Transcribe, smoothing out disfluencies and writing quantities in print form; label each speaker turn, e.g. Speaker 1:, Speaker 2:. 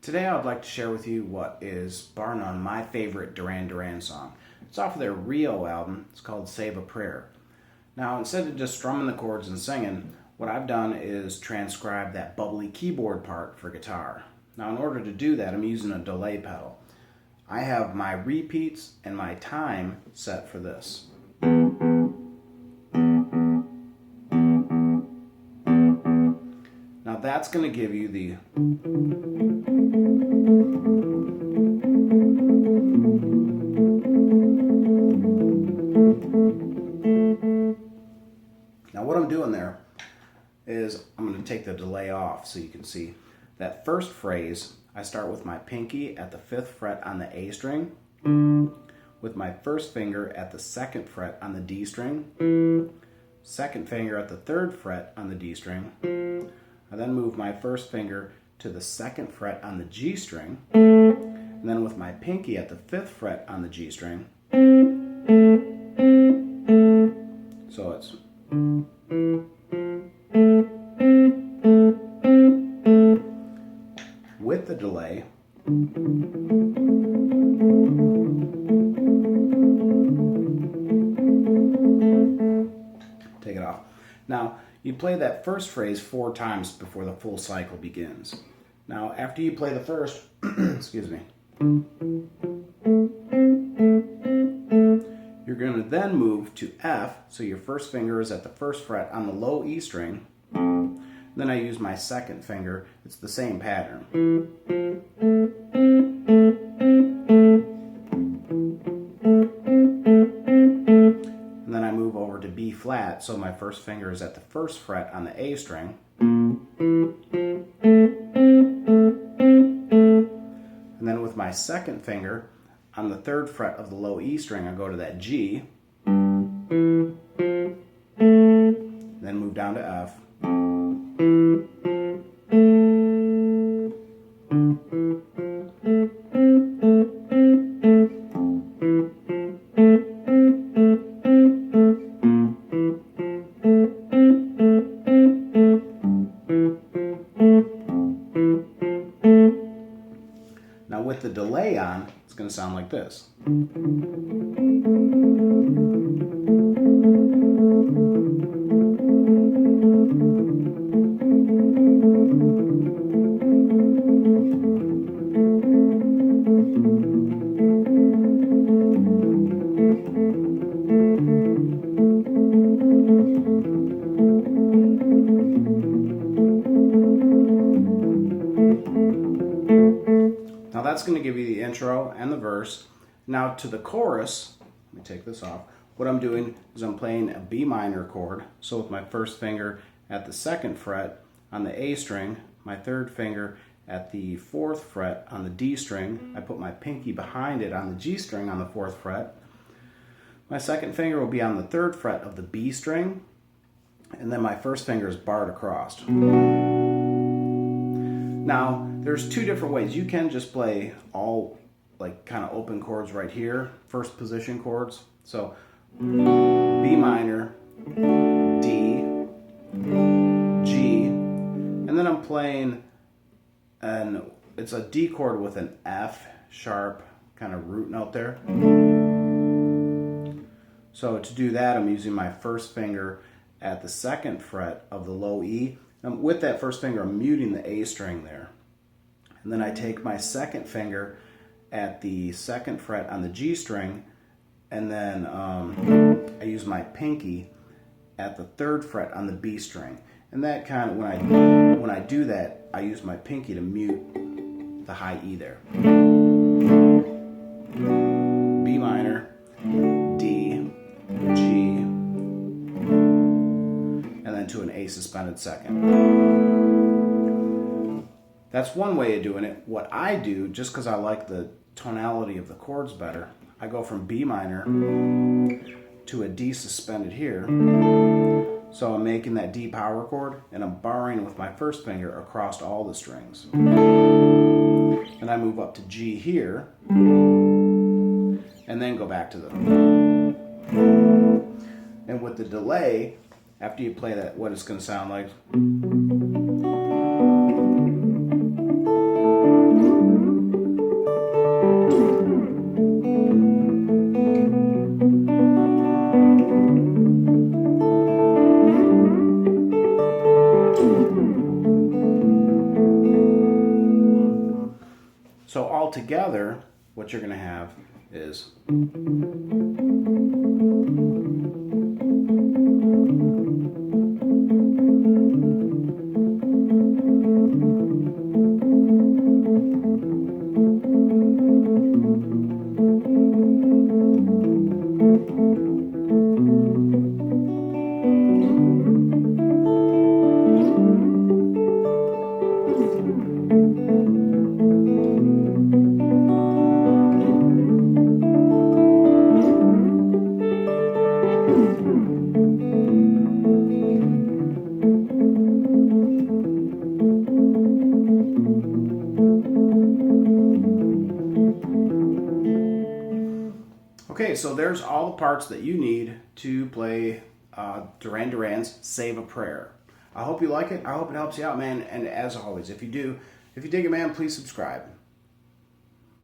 Speaker 1: Today I would like to share with you what is, bar none, my favorite Duran Duran song. It's off of their Rio album. It's called Save a Prayer. Now, instead of just strumming the chords and singing, what I've done is transcribe that bubbly keyboard part for guitar. Now, in order to do that, I'm using a delay pedal. I have my repeats and my time set for this. Now that's going to give you the Now what I'm doing there is I'm going to take the delay off so you can see that first phrase. I start with my pinky at the 5th fret on the A string, with my first finger at the 2nd fret on the D string, second finger at the 3rd fret on the D string. I then move my first finger to the 2nd fret on the G string, and then with my pinky at the 5th fret on the G string. So it's with the delay. Take it off. Now, you play that first phrase 4 times before the full cycle begins. Now, after you play the first, excuse me, you're going to then move to F, so your first finger is at the 1st fret on the low E string. Then I use my second finger. It's the same pattern. And then I move over to B flat, so my first finger is at the 1st fret on the A string. And then with my second finger on the 3rd fret of the low E string, I go to that G. Then move down to F. Now with the delay on, it's going to sound like this. Now that's going to give you the intro and the verse. Now to the chorus, let me take this off. What I'm doing is I'm playing a B minor chord. So with my first finger at the 2nd fret on the A string, my 3rd finger at the 4th fret on the D string, I put my pinky behind it on the G string on the 4th fret. My second finger will be on the 3rd fret of the B string, and then my first finger is barred across. Now, there's 2 different ways. You can just play all like kind of open chords right here, first position chords. So B minor, D, G, and then I'm playing it's a D chord with an F sharp kind of root note there. So to do that, I'm using my first finger at the 2nd fret of the low E. And with that first finger, I'm muting the A string there. And then I take my second finger at the 2nd fret on the G string, and then I use my pinky at the 3rd fret on the B string. And that kind of, when I do that, I use my pinky to mute the high E there. B minor, D, G, and then to an A suspended second. That's one way of doing it. What I do, just because I like the tonality of the chords better, I go from B minor to a D suspended here. So I'm making that D power chord, and I'm barring with my first finger across all the strings. And I move up to G here, and then go back to the. And with the delay, after you play that, what it's going to sound like. together, what you're going to have is okay, so there's all the parts that you need to play Duran Duran's Save a Prayer. I hope you like it. I hope it helps you out, man. And as always, if you do, if you dig it, man, please subscribe.